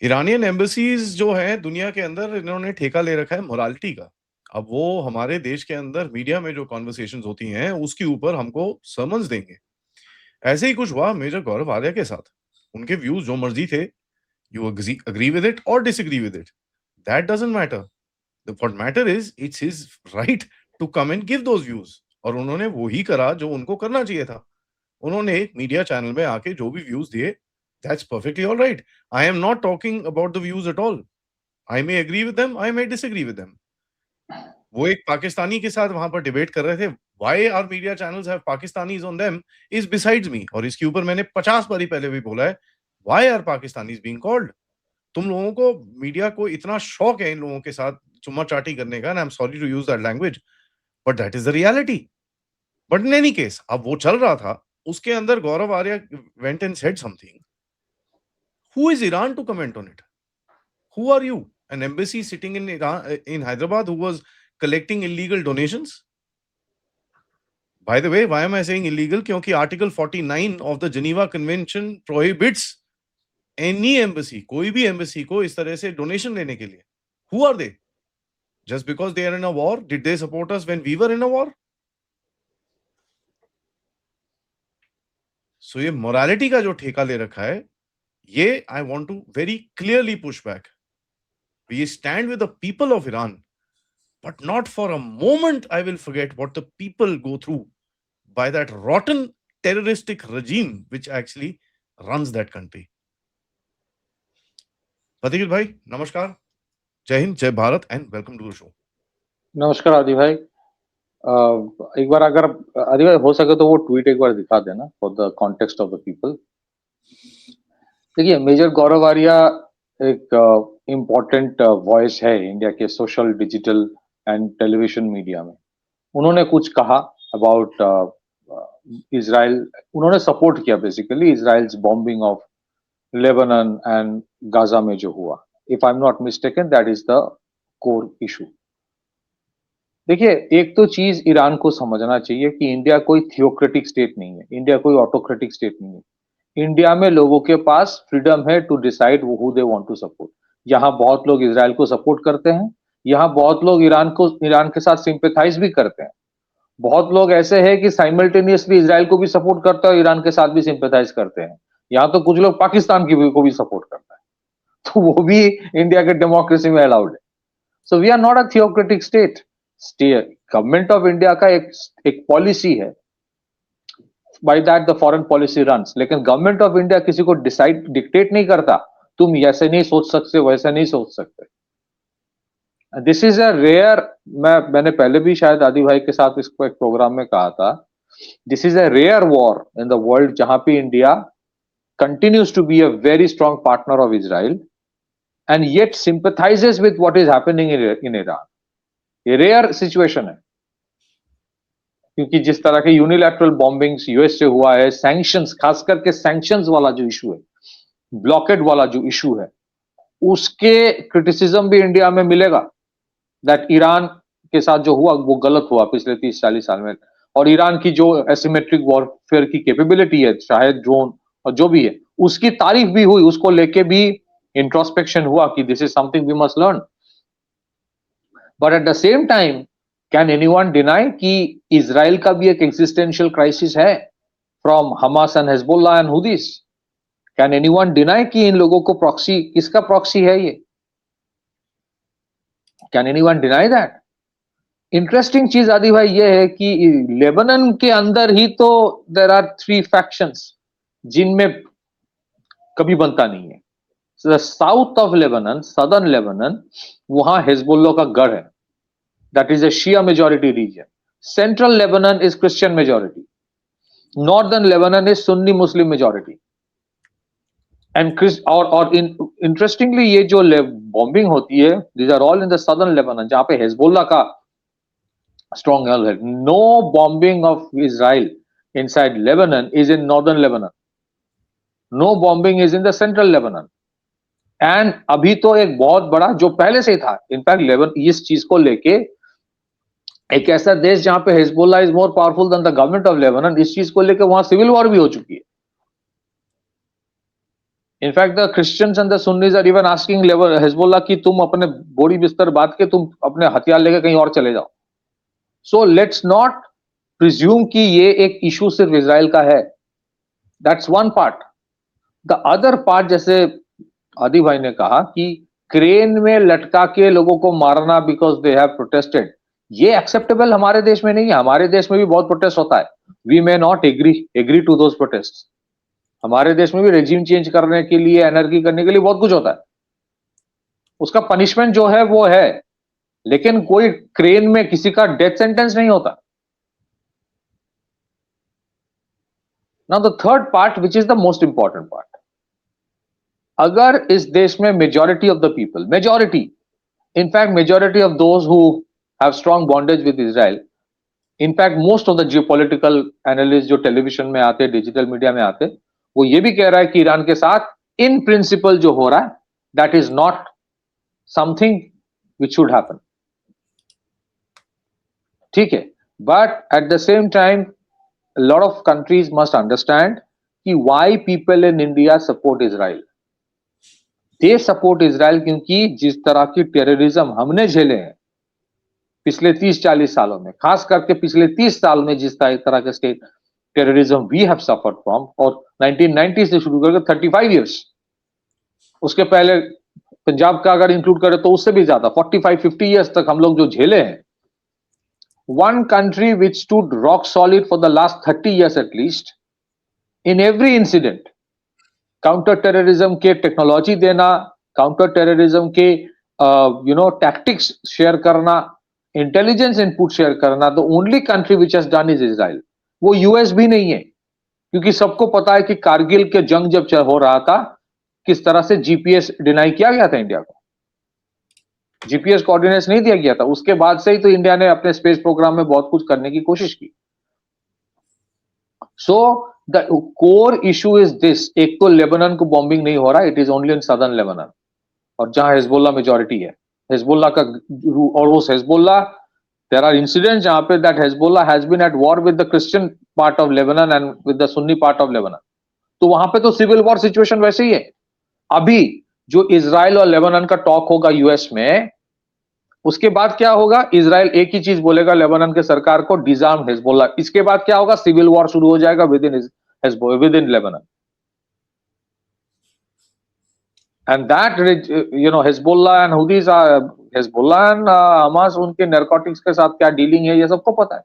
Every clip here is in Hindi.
ईरानियन एम्बेसीज जो हैं दुनिया के अंदर, इन्होंने ठेका ले रखा है मोरालिटी का। अब वो हमारे देश के अंदर मीडिया में जो कन्वर्सेशंस होती हैं, उसके ऊपर हमको समन्स देंगे। ऐसे ही कुछ हुआ मेजर गौरव आर्या के साथ। उनके व्यूज़ जो मर्ज़ी थे, यू एग्री विद इट और disagree with it, that doesn't matter. What matter is it's his right to come and give those views, और उन्होंने वो ही करा जो उनको करना चाहिए था। उन्होंने एक मीडिया चैनल में आके जो भी व्यूज़ दिए, that's perfectly alright. I am not talking about the views at all. I may agree with them, I may disagree with them. वो एक पाकिस्तानी के साथ वहां पर डिबेट कर रहे थे। Why our media channels have Pakistanis on them is besides me। और इसके ऊपर मैंने 50 बारी पहले भी बोला है, Why are Pakistanis being called? तुम लोगों को, मीडिया को इतना शौक है इन लोगों के साथ चुम्मा चाटी करने का, and I'm sorry to use that language, but that is the reality. But in any case, अब वो चल रहा था, उसके अंदर गौरव Arya went and said something. Who is Iran to comment on it? Who are you? An embassy sitting in Iran, in Hyderabad, who was collecting illegal donations? By the way, why am I saying illegal? क्योंकि Article 49 of the Geneva Convention prohibits any embassy, कोई भी embassy को इस तरह से donation लेने के लिए. Who are they? Just because they are in a war, did they support us when we were in a war? So ये morality का जो ठेका ले रखा है, ये I want to very clearly push back. We stand with the people of Iran, but not for a moment I will forget what the people go through by that rotten terroristic regime which actually runs that country. प्रतिकिल भाई नमस्कार, जय हिंद, जय Bharat and welcome to the show. नमस्कार आदि भाई। एक बार अगर आदि भाई हो सके तो वो ट्वीट एक बार दिखा देना for the context of the people. देखिए, मेजर गौरव आर्या एक इम्पोर्टेंट वॉइस है इंडिया के social, digital and television media में। उन्होंने कुछ कहा अबाउट इजराइल। उन्होंने सपोर्ट किया basically Israel's bombing of Lebanon and Gaza में जो हुआ। If I am not mistaken that is the core issue. देखिए, एक तो चीज ईरान को समझना चाहिए कि इंडिया कोई थियोक्रेटिक स्टेट नहीं है, इंडिया कोई ऑटोक्रेटिक स्टेट नहीं है। इंडिया में लोगों के पास फ्रीडम है to decide who they want to support. यहाँ बहुत लोग इजराइल को सपोर्ट करते हैं, यहाँ बहुत लोग ईरान के साथ सिंपेथाइज भी करते हैं। बहुत लोग ऐसे हैं कि साइमल्टेनियसली इजराइल को भी सपोर्ट करते हैं और ईरान के साथ भी सिंपेथाइज करते हैं। यहाँ तो कुछ लोग पाकिस्तान को भी सपोर्ट करता है, तो वो भी इंडिया के डेमोक्रेसी में अलाउड है। So we are not a theocratic state. Government of India का एक पॉलिसी है, by that the foreign policy runs. लेकिन गवर्नमेंट ऑफ इंडिया किसी को डिक्टेट नहीं करता, तुम ऐसे नहीं सोच सकते, वैसे नहीं सोच सकते। दिस इज अ रेयर, मैंने पहले भी शायद आदि भाई के साथ इसको एक प्रोग्राम में कहा था, this is a rare war in the world जहां पे India continues to be a very strong partner of Israel and yet sympathizes with what is happening in Iran. ये रेयर सिचुएशन है, क्योंकि जिस तरह के यूनिलैटरल बॉम्बिंग्स यूएस से हुआ है, सैंक्शंस, खास करके सैंक्शंस वाला जो इशू है, ब्लॉकेड वाला जो इशू है, उसके क्रिटिसिज्म भी इंडिया में मिलेगा। दैट ईरान के साथ जो हुआ वो गलत हुआ पिछले 30-40 साल में, और ईरान की जो एसिमेट्रिक वॉरफेयर की कैपेबिलिटी है, चाहे ड्रोन और जो भी है, उसकी तारीफ भी हुई, उसको लेके भी इंट्रोस्पेक्शन हुआ कि this is something we must learn. But at the same time, can anyone deny कि इजराइल का भी एक एग्जिस्टेंशियल क्राइसिस है from Hamas and Hezbollah and Houthis? Can anyone deny कि इन लोगों को प्रॉक्सी, किसका प्रॉक्सी है ये? Can anyone deny that? Interesting चीज आदि भाई ये है कि लेबनान के अंदर ही तो देयर आर 3 फैक्शंस जिनमें कभी बनता नहीं है। South of Lebanon, southern Lebanon, वहां हिजबुल्लाह का गढ़ है, that is a Shia majority region. Central Lebanon is Christian majority, northern Lebanon is Sunni Muslim majority. And और इंटरेस्टिंगली ये जो बॉम्बिंग होती है, these are all in the southern Lebanon, जहां पे हिजबुल्लाह का strong है। No bombing of Israel inside Lebanon is in northern Lebanon. No bombing is in the central Lebanon. And अभी तो एक बहुत बड़ा जो पहले से था, इनफैक्ट लेबनान इस चीज को लेके एक ऐसा देश जहां पे Hezbollah is more powerful than the government of Lebanon, इस चीज को लेके वहां सिविल वॉर भी हो चुकी है। In fact the Christians and the Sunnis are even asking Hezbollah कि तुम अपने बोरी बिस्तर बांध के तुम अपने हथियार लेकर कहीं और चले जाओ. सो लेट्स नॉट प्रिज्यूम कि ये एक इशू सिर्फ इजराइल का है. That's one part. The other part, जैसे आदि भाई ने कहा कि क्रेन में लटका के लोगों को मारना बिकॉज दे हैव प्रोटेस्टेड, ये एक्सेप्टेबल हमारे देश में नहीं है. हमारे देश में भी बहुत प्रोटेस्ट होता है. We may not agree to those protest. हमारे देश में भी रेजिम चेंज करने के लिए, एनर्जी करने के लिए बहुत कुछ होता है. उसका पनिशमेंट जो है वो है, लेकिन कोई क्रेन में किसी का डेथ सेंटेंस नहीं होता. Now the third part which is the most important part. अगर इस देश में majority of the people, majority, in fact majority of those who have strong bondage with Israel, in fact most of the geopolitical analyst जो टेलीविजन में आते, डिजिटल मीडिया में आते, वो ये भी कह रहा है कि ईरान के साथ इन प्रिंसिपल जो हो रहा है, that is not something which should happen. ठीक है, but at the same time lot of countries must understand कि why people in India support Israel. They support Israel क्योंकि जिस तरह की टेररिज्म हमने झेले हैं पिछले 30-40 सालों में, खास करके पिछले 30 साल में जिस तरह के state terrorism we have suffered from, और 1990 से शुरू करके 35 इयर्स, उसके पहले पंजाब का अगर इंक्लूड करें तो उससे भी ज्यादा 45-50 इयर्स तक हम लोग जो झेले हैं. One country which stood rock solid for the last 30 years at least in every incident, counter terrorism के टेक्नोलॉजी देना, काउंटर टेररिज्म के टैक्टिक्स शेयर करना, इंटेलिजेंस इनपुट शेयर करना, the only country which has done is Israel. वो यूएस भी नहीं है, क्योंकि सबको पता है कि कारगिल के जंग जब हो रहा था, किस तरह से जीपीएस डिनाई किया गया था इंडिया को. जीपीएस कोऑर्डिनेट्स नहीं दिया गया था. उसके बाद से ही तो इंडिया ने अपने स्पेस प्रोग्राम में बहुत कुछ करने की कोशिश की. So the core issue is this. एक तो लेबनान को बॉम्बिंग नहीं हो रहा, it is only in southern Lebanon, और जहां हिजबुल्ला मेजॉरिटी है. हिजबुल्ला का, और उस हिजबुल्ला, there are incidents जहां पे that Hezbollah has been at war with the Christian part of Lebanon and with the Sunni part of Lebanon. तो वहां पे तो सिविल वॉर सिचुएशन वैसे ही है. अभी जो इजराइल और लेबनान का टॉक होगा यूएस में, उसके बाद क्या होगा? इजराइल एक ही चीज बोलेगा लेबनान के सरकार को, डिसआर्म हिजबुल्ला. इसके बाद क्या होगा? सिविल वॉर शुरू हो जाएगा with in Lebanon. And that, Hezbollah and Houthis are, Hezbollah and Hamas, उनके नारकोटिक्स के साथ क्या डीलिंग है ये सबको पता है.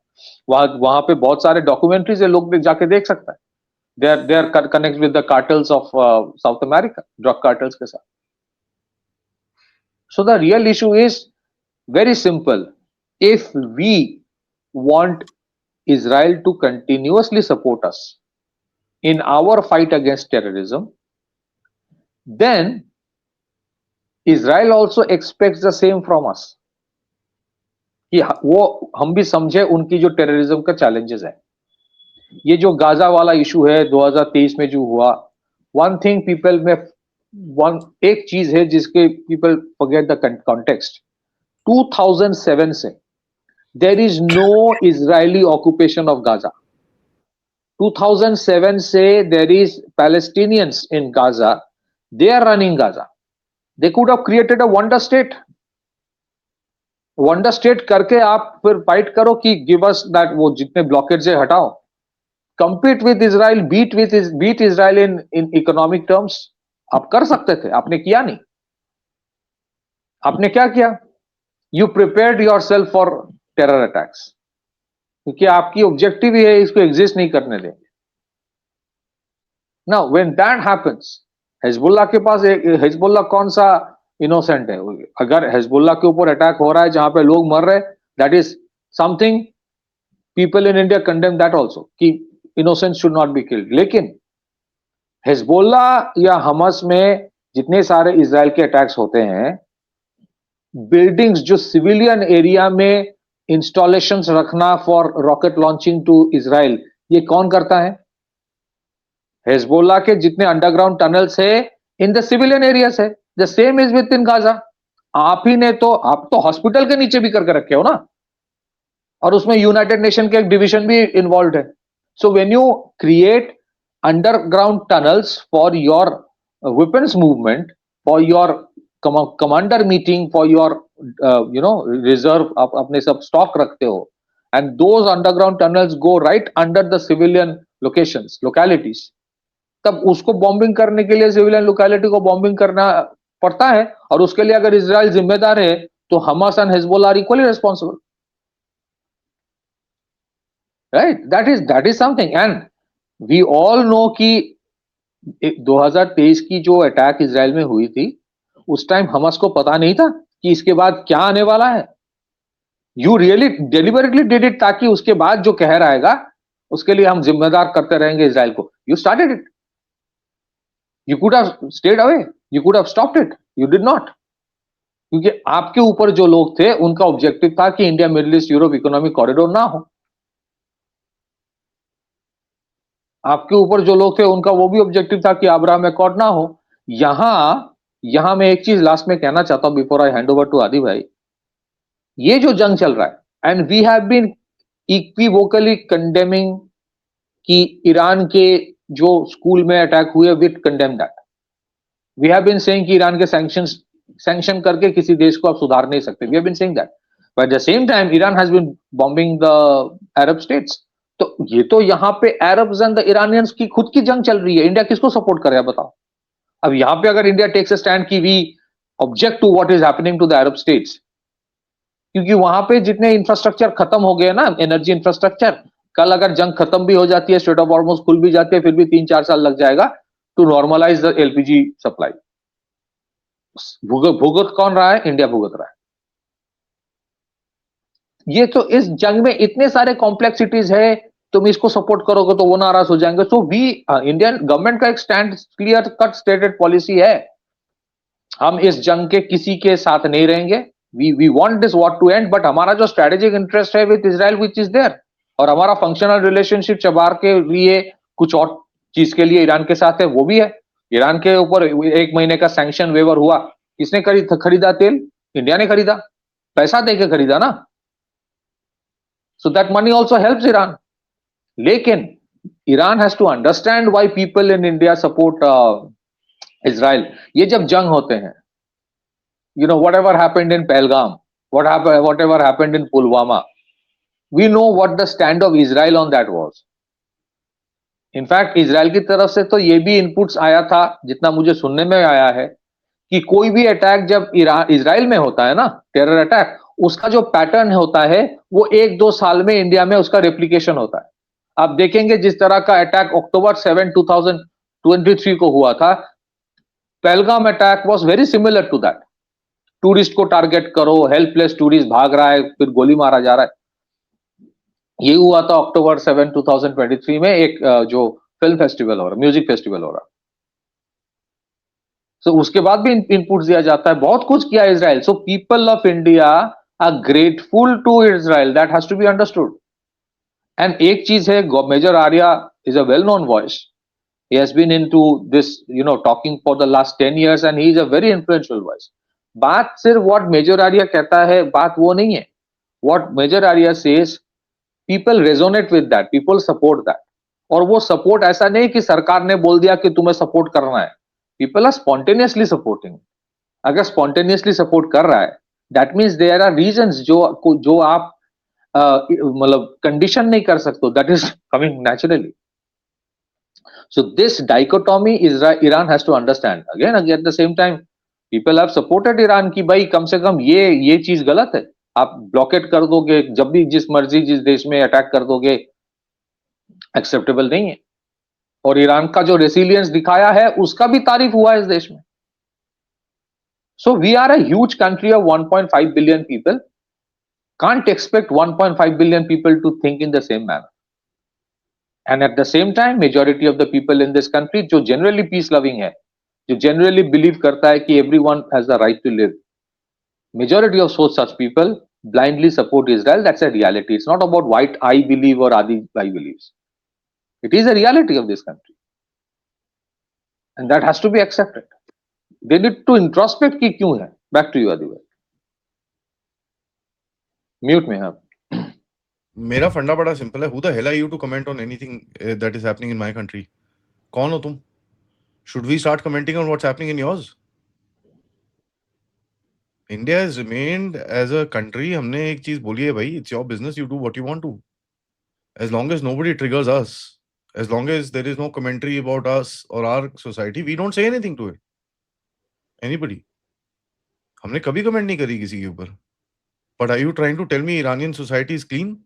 वहां पे बहुत सारे डॉक्यूमेंट्रीज है, लोग जाके देख सकता है. they are connected with the cartels of South America, drug cartels के साथ. So the real issue is very simple. If we want Israel to continuously support us in our fight against terrorism, then Israel also expects the same from us, कि वो हम भी समझे उनकी जो टेररिज्म का चैलेंजेस है. ये जो गाजा वाला इशू है 2023 में जो हुआ, वन थिंग पीपल में, एक चीज है जिसके पीपल फॉरगेट द कॉन्टेक्स्ट. 2007 से there is no Israeli occupation of Gaza. 2007 से there is Palestinians in Gaza, they are running Gaza. They could have created a wonder state. Wonder state करके आप फिर फाइट करो कि give us that, वो जितने ब्लॉकेज है हटाओ. Compete with Israel, beat Israel in economic terms. आप कर सकते थे, आपने किया नहीं. आपने क्या किया? You prepared yourself for terror attacks. क्योंकि आपकी ऑब्जेक्टिव ही है इसको एग्जिस्ट नहीं करने देंगे. Now when that happens, Hezbollah के पास, हिजबुल्ला कौन सा इनोसेंट है? अगर हिजबुल्ला के ऊपर अटैक हो रहा है जहां पे लोग मर रहे, that is something people in India condemn that also, कि innocent should not be killed. लेकिन हिजबुल्ला या हमास में जितने सारे इजराइल के अटैक्स होते हैं, बिल्डिंग्स जो सिविलियन एरिया में इंस्टॉलेशंस रखना for rocket launching to Israel, ये कौन करता है? हिजबुल्ला के जितने अंडरग्राउंड टनल्स है इन द सिविलियन एरियाज है. The same is with in Gaza. आप ही ने तो, आप तो हॉस्पिटल के नीचे भी करके रखे हो ना, और उसमें यूनाइटेड नेशन के एक डिवीजन भी इन्वॉल्व है. So when you create underground tunnels for your weapons movement, for your commander meeting, for your reserve, आप अपने सब stock रखते हो, and those underground tunnels go right under the civilian localities. तब उसको बॉम्बिंग करने के लिए सिविलियन लोकेलिटी को बॉम्बिंग करना पड़ता है, और उसके लिए अगर इजराइल जिम्मेदार है तो Hamas and Hezbollah are equally responsible, right? That is something, and we all know कि 2023 की जो अटैक इजराइल में हुई थी, उस टाइम हमास को पता नहीं था कि इसके बाद क्या आने वाला है. You really deliberately did it ताकि उसके बाद जो कहर आएगा उसके लिए हम जिम्मेदार करते रहेंगे इजराइल को. You started it. You could have stayed away. You could have stopped it. You did not. क्योंकि आपके ऊपर जो लोग थे उनका ऑब्जेक्टिव था कि India middle east Europe economic corridor ना हो. आपके ऊपर जो लोग थे उनका वो भी ऑब्जेक्टिव था कि अब्राहम एकॉर्ड ना हो. यहां मैं एक चीज लास्ट में कहना चाहता हूं before I hand over to Adi भाई. ये जो जंग चल रहा है, and we have been equivocally condemning कि ईरान के जो स्कूल में अटैक हुए, with condemn that. We have been saying कि ईरान के सैंक्शन करके किसी देश को आप सुधार नहीं सकते. We have been saying that, but at the same time Iran has been bombing the Arab states. तो ये तो यहाँ पे अरब्स एंड द ईरानियंस की खुद की जंग चल रही है. इंडिया किसको सपोर्ट करे बताओ. अब यहाँ पे अगर इंडिया टेक्स अ स्टैंड की we object to what is happening to the Arab states, क्योंकि वहां पे जितने इंफ्रास्ट्रक्चर खत्म हो गए ना, एनर्जी इंफ्रास्ट्रक्चर, कल अगर जंग खत्म भी हो जाती है, स्ट्रेट ऑफ हॉर्मुज खुल भी जाती है, फिर भी 3-4 साल लग जाएगा to normalise the LPG supply. भुगत कौन रहा है? इंडिया भुगत रहा है. ये तो इस जंग में इतने सारे कॉम्प्लेक्सिटीज है, तुम इसको सपोर्ट करोगे तो वो नाराज हो जाएंगे. सो वी इंडियन गवर्नमेंट का एक stand, clear cut stated policy है, हम इस जंग के किसी के साथ नहीं रहेंगे. We want this war to end, but हमारा जो स्ट्रेटेजिक इंटरेस्ट है with Israel which is there, और हमारा फंक्शनल रिलेशनशिप चबार के लिए कुछ और चीज के लिए ईरान के साथ है, वो भी है. ईरान के ऊपर 1 महीने का सैंक्शन वेवर हुआ, किसने खरीदा तेल? इंडिया ने खरीदा, पैसा देके खरीदा ना. So that money also helps Iran. लेकिन Iran has to understand why people in India support Israel. ये जब जंग होते हैं, you know, whatever happened in Pahalgam, whatever happened in Pulwama, we know what the stand of Israel on that was. In fact, Israel की तरफ से तो ये भी इनपुट्स आया था, जितना मुझे सुनने में आया है, कि कोई भी अटैक जब इजराइल में होता है ना, टेरर अटैक, उसका जो पैटर्न होता है वो 1-2 साल में इंडिया में उसका रेप्लिकेशन होता है. आप देखेंगे जिस तरह का अटैक अक्टूबर 7, 2023 को हुआ था, Pahalgam attack was very similar to that. Tourist को टारगेट करो, हेल्पलेस टूरिस्ट भाग रहा है, फिर गोली मारा जा रहा है. ये हुआ था अक्टूबर 7, 2023 में, एक जो फिल्म फेस्टिवल हो रहा, म्यूजिक फेस्टिवल हो रहा. सो उसके बाद भी इनपुट दिया जाता है, बहुत कुछ किया Israel. So people of India are grateful to Israel, that has to be understood. And एक चीज है, major Arya is a well known voice. He has been into this, talking for the last 10 years, and he is a very influential voice. बात सिर्फ व्हाट मेजर आर्या कहता है, बात वो नहीं है. What major Arya says, people resonate with that, people support that. और वो सपोर्ट ऐसा नहीं कि सरकार ने बोल दिया कि तुम्हें सपोर्ट करना है. People are spontaneously supporting. अगर स्पॉन्टेनियसली सपोर्ट कर रहा है, that means there are reasons जो आप मतलब कंडीशन नहीं कर सकते. That is coming naturally. So this dichotomy Iran has to understand. Again, at the same time, people have supported Iran कि भाई कम से कम ये चीज गलत है. आप ब्लॉकेट कर दोगे, जब भी जिस मर्जी जिस देश में अटैक कर दोगे, एक्सेप्टेबल नहीं है. और ईरान का जो रेसिलियंस दिखाया है उसका भी तारीफ हुआ है इस देश में. So we are a huge country of 1.5 billion people. Can't expect 1.5 billion people to think in the same manner. And at the same time, majority of the people in this country जो generally peace loving है, जो generally believe करता है कि everyone has the right to live, majority of such people blindly support Israel. That's a reality. It's not about what I believe or Adi Bhai believes. It is a reality of this country, and that has to be accepted. They need to introspect कि क्यों है. Back to you, Adi Bhai. Mute में आप. मेरा फंडा बड़ा सिंपल है. Who the hell are you to comment on anything that is happening in my country? कौन हो तुम? Should we start commenting on what's happening in yours? India has remained as a country. हमने एक चीज बोली है भाई, it's your business. You do what you want to. As long as nobody triggers us, as long as there is no commentary about us or our society, we don't say anything to it. Anybody. हमने कभी कमेंट नहीं करी किसी के ऊपर. But are you trying to tell me Iranian society is clean?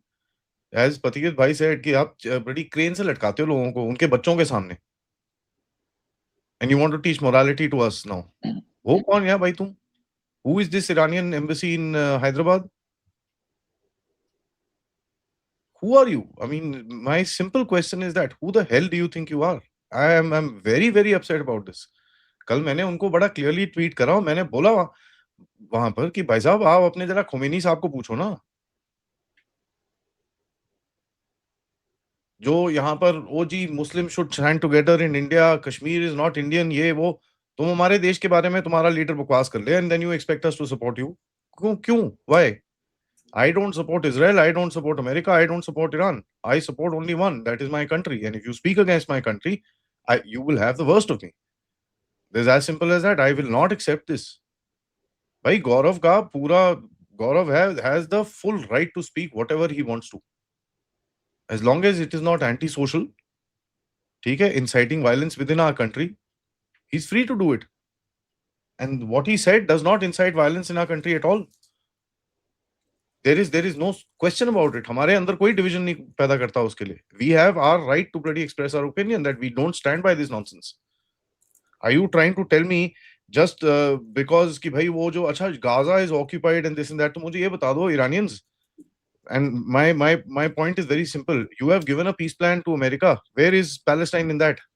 As Patiket भाई said कि आप बड़ी क्रेन से लटकाते हो लोगों को उनके बच्चों के सामने. And you want to teach morality to us now. वो कौन है भाई तुम? Who is this Iranian embassy in Hyderabad? Who are you? I mean, my simple question is that who the hell do you think you are? I'm very very upset about this. कल मैंने उनको बड़ा क्लियरली ट्वीट करा और मैंने बोला वहां पर कि भाई साहब आप अपने जरा खोमेनी साहब को पूछो ना, जो यहाँ पर ओ जी Muslim should stand together in India, Kashmir is not Indian, ये वो. तुम हमारे देश के बारे में तुम्हारा लीडर बकवास कर ले and then you expect us to support you. क्यों क्यों why? I don't support Israel. I don't support America. I don't support Iran. I support only one. That is my country. And if you speak against my country, you will have the worst of me. This is as simple as that. I will not accept this. भाई गौरव का पूरा गौरव has the full right to speak whatever he wants to, as long as it is not anti-social. ठीक है, inciting violence within our country, he's free to do it. And what he said does not incite violence in our country at all. There is no question about it. हमारे अंदर कोई division नहीं पैदा करता उसके लिए. We have our right to bloody express our opinion that we don't stand by this nonsense. Are you trying to tell me just because कि भाई वो जो अच्छा Gaza is occupied and this and that, तो मुझे ये बता दो Iranians. And my point is very simple. You have given a peace plan to America. Where is Palestine in that?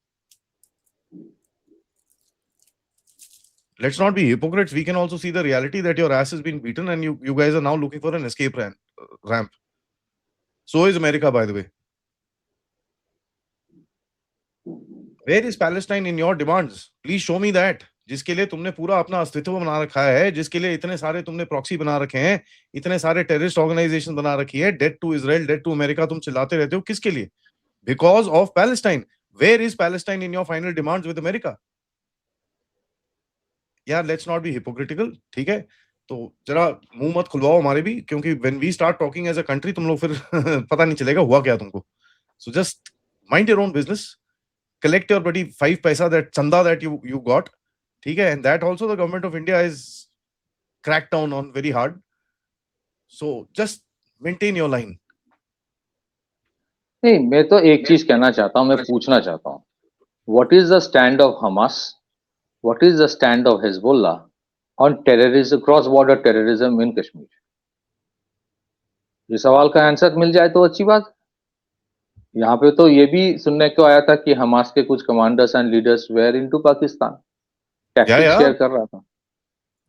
Let's not be hypocrites. We can also see the reality that your ass has been beaten and you guys are now looking for an escape ramp. So is America, by the way. Where is Palestine in your demands? Please show me that. जिसके लिए तुमने पूरा अपना अस्तित्व बना रखा है, जिसके लिए इतने सारे तुमने प्रॉक्सी बना रखे हैं, इतने सारे टेररिस्ट ऑर्गेनाइजेशन बना रखी है, debt to Israel, debt to America, तुम चिल्लाते रहते हो किसके लिए? Because of Palestine. Where is Palestine in your final demands with America? यार लेट्स नॉट बी हिपोक्रिटिकल. ठीक है, तो जरा मुंह मत खुलवाओ हमारे भी, क्योंकि when we start talking as a country तुम लोग फिर पता नहीं चलेगा हुआ क्या तुमको. So just mind your own business, collect your बड़ी 5 पैसा दैट चंदा दैट यू गॉट. ठीक है, and that also the government of India is crack down on very hard. So just maintain your line. नहीं, मैं तो एक चीज कहना चाहता हूं, मैं पूछना चाहता हूं, what is the stand of Hamas, what is the stand of Hezbollah on terrorism, cross-border terrorism in Kashmir? ये सवाल का आंसर मिल जाए तो अच्छी बात. यहाँ पे तो ये भी सुनने को आया था कि हमास के कुछ commanders and leaders were into Pakistan, tactics share कर रहा था.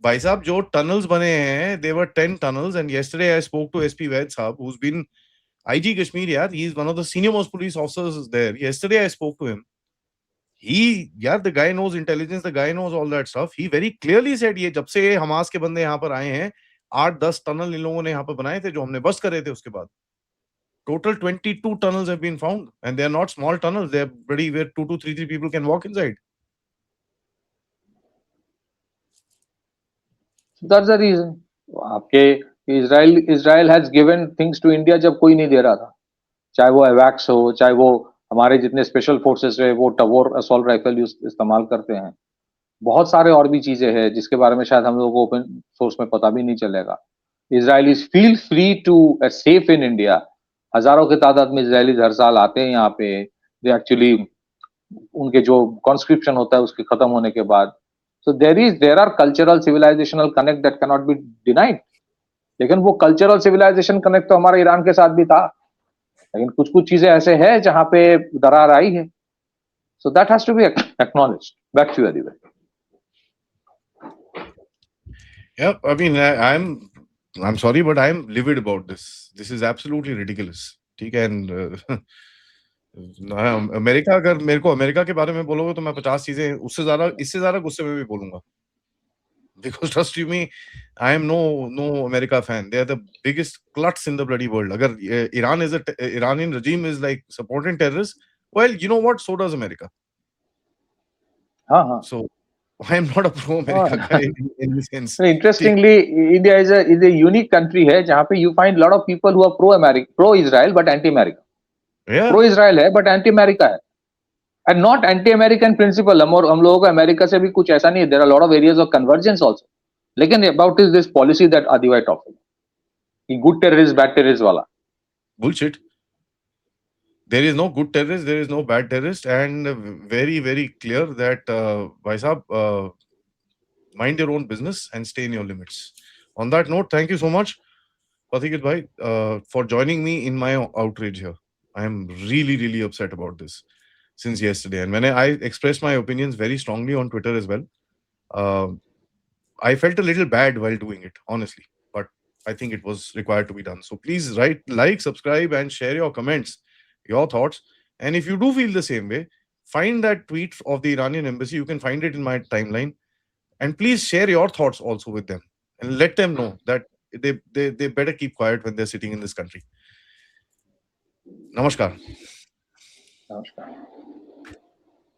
भाई साहब जो टनल्स बने हैं, they were 10 tunnels, and yesterday I spoke to SP Vaid साहब, who's been IG Kashmir. यार, he is one of the senior most police officers there. Yesterday I spoke to him. The guy knows intelligence, the guy knows all that stuff. He very clearly said ये जब से हमास के बंदे यहाँ पर आए हैं, 8-10 टनल इन लोगों ने यहाँ पर बनाए थे जो हमने बस्ट करे थे. उसके बाद total 22 tunnels have been found, and they are not small tunnels. They are pretty where 2 to 3 people can walk inside. That's the reason. आपके Israel has given things to India जब कोई नहीं दे रहा था, चाहे वो एवैक्स हो, चाहे वो हमारे जितने स्पेशल फोर्सेस है वो टवोर असॉल्ट राइफल इस्तेमाल करते हैं. बहुत सारे और भी चीजें हैं जिसके बारे में शायद हम लोगों को ओपन सोर्स में पता भी नहीं चलेगा. Israelis feel free to safe in India. हजारों की तादाद में इजरायलीज हर साल आते हैं यहाँ पे. दे एक्चुअली उनके जो कॉन्स्क्रिप्शन होता है उसके खत्म होने के बाद. So there are cultural civilizational connect that can not be denied. लेकिन वो कल्चरल सिविलाइजेशन कनेक्ट तो हमारे ईरान के साथ भी था, लेकिन कुछ कुछ चीजें ऐसे हैं जहां पे दरार आई है. So that has to be acknowledged. Back to you. Yeah, I mean, I'm sorry, but I'm livid about this. This is absolutely ridiculous. ठीक है, and अमेरिका, अगर मेरे को अमेरिका के बारे में बोलोगे तो मैं 50 चीजें इससे ज्यादा गुस्से में भी बोलूंगा. Because trust you me, I am no America fan. They are the biggest kluts in the bloody world. अगर Iranian regime is like supporting terrorists, well, you know what? So does America. हाँ हाँ. So I am not a pro-America guy in this sense. Interestingly, India is a unique country है जहाँ पे you find lot of people who are pro-America, pro-Israel but anti-America. Yeah, Pro-Israel है but anti-America है. And not anti-American principle. हम लोगों को अमेरिका से भी कुछ ऐसा नहीं है. There are a lot of areas of convergence also. लेकिन about is this policy that Adi Bhai talked about. कि good terrorist, bad terrorist वाला. bullshit. There is no good terrorist, there is no bad terrorist, and very, very clear that, bhai sahab, mind your own business and stay in your limits. On that note, thank you so much, Pathikit bhai, for joining me in my outrage here. I am really, really upset about this since yesterday. And when I expressed my opinions very strongly on Twitter as well, I felt a little bad while doing it, honestly. But I think it was required to be done. So please like, subscribe, and share your comments, your thoughts. And if you do feel the same way, find that tweet of the Iranian embassy. You can find it in my timeline. And please share your thoughts also with them and let them know that they better keep quiet when they're sitting in this country. Namaskar. Namaskar.